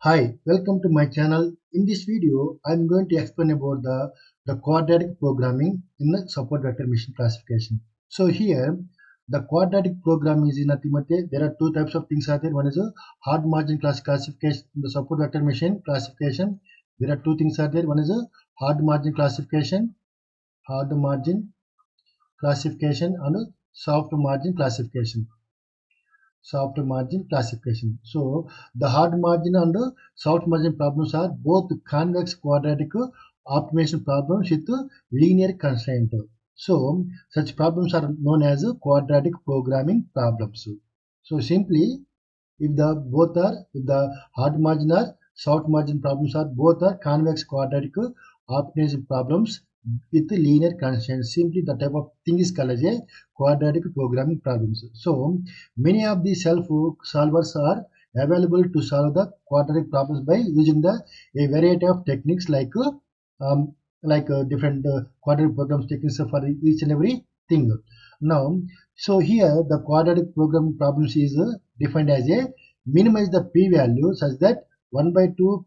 Hi, welcome to my channel. In this video, I'm going to explain about the quadratic programming in the support vector machine classification. So here, the quadratic program is in a thematic. There are two types of things are there. One is a hard margin classification in the support vector machine classification. There are two things are there. One is a hard margin classification, and a soft margin classification. So the hard margin and the soft margin problems are both convex quadratic optimization problems with linear constraint. So such problems are known as quadratic programming problems. So simply, if the hard margin or soft margin problems are both are convex quadratic optimization problems with linear constraints. Simply the type of thing is called as a quadratic programming problems. So many of the self solvers are available to solve the quadratic problems by using a variety of techniques um, different quadratic programs techniques for each and every thing. Now, so here the quadratic programming problems is defined as a minimize the p-value such that 1 by 2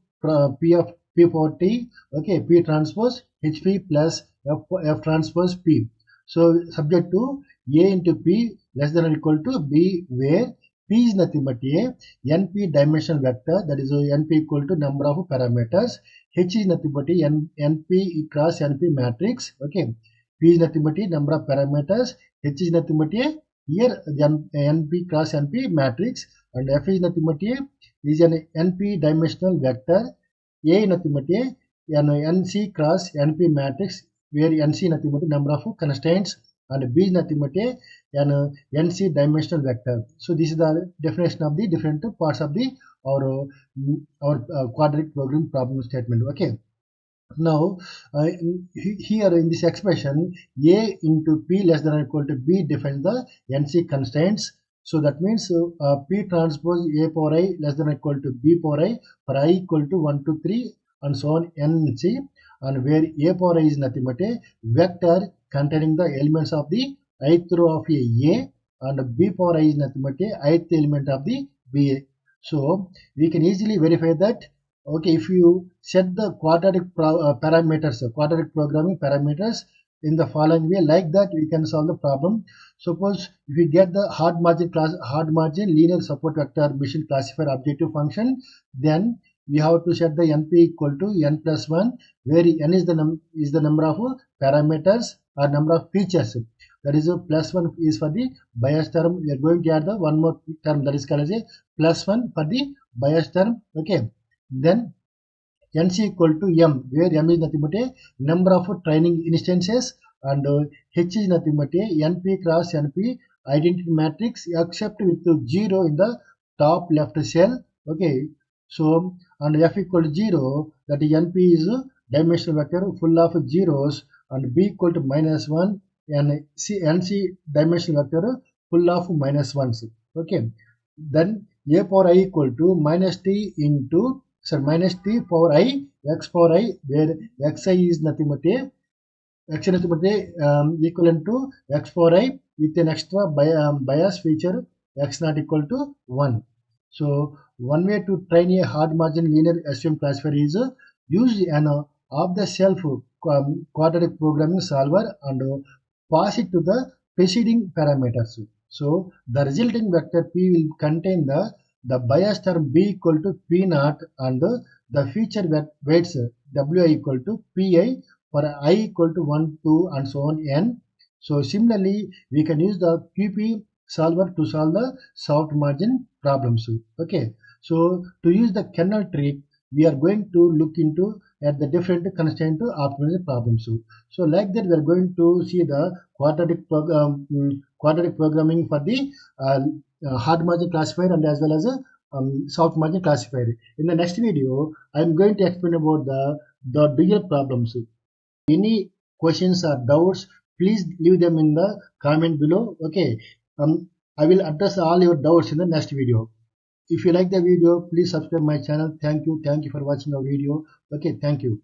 p of p power t, okay, p transpose hp plus f transpose p. So subject to a into p less than or equal to b, where p is nothing but a np dimensional vector, that is np equal to number of parameters, h is nothing but a np cross np matrix, okay. P is nothing but a number of parameters, h is nothing but a here np cross np matrix, and f is nothing but a is an np dimensional vector, a is nothing but a nc cross np matrix, where nc nothing but a number of constraints, and b is nothing but a nc dimensional vector. So this is the definition of the different parts of the our quadratic programming problem statement. Okay. Now, here in this expression, a into p less than or equal to b defines the nc constraints. So that means p transpose a power I less than or equal to b power I for I equal to 1 to 3 and so on nc, and where a power I is nothing but a vector containing the elements of the ith row of a, and b power I is nothing but a ith element of the b. So we can easily verify that. Okay, if you set the quadratic programming parameters in the following way, like that we can solve the problem. Suppose if we get the hard margin linear support vector machine classifier objective function, then we have to set the np equal to n plus 1, where n is the number of parameters or number of features. That is a plus 1 is for the bias term. We are going to add the one more term, that is called as a plus 1 for the bias term. Okay. Then nc equal to m, where m is nothing but a number of training instances, and h is nothing but a np cross np identity matrix except with 0 in the top left cell. Okay. So and f equal to 0, that is np is a dimensional vector full of zeros, and b equal to minus 1 and nc dimensional vector full of minus ones. Okay. Then a power I equal to minus t into minus t power I x power I, where xi is nothing but a equivalent to x power I with an extra bias feature x not equal to 1. So one way to train a hard margin linear SVM classifier is use an off-the-shelf quadratic programming solver and pass it to the preceding parameters. So the resulting vector p will contain the bias term b equal to p naught, and the feature weights wi equal to pi for I equal to 1, 2 and so on n. So similarly, we can use the QP solver to solve the soft margin problems. Okay. So to use the kernel trick, we are going to look into at the different constraint to optimize problems. So like that, we are going to see the quadratic programming for the hard margin classifier and as well as a soft margin classifier. In the next video, I am going to explain about the dual problems. Any questions or doubts, please leave them in the comment below. Okay. I will address all your doubts in the next video. If you like the video, please subscribe my channel. Thank you for watching our video. Okay, thank you.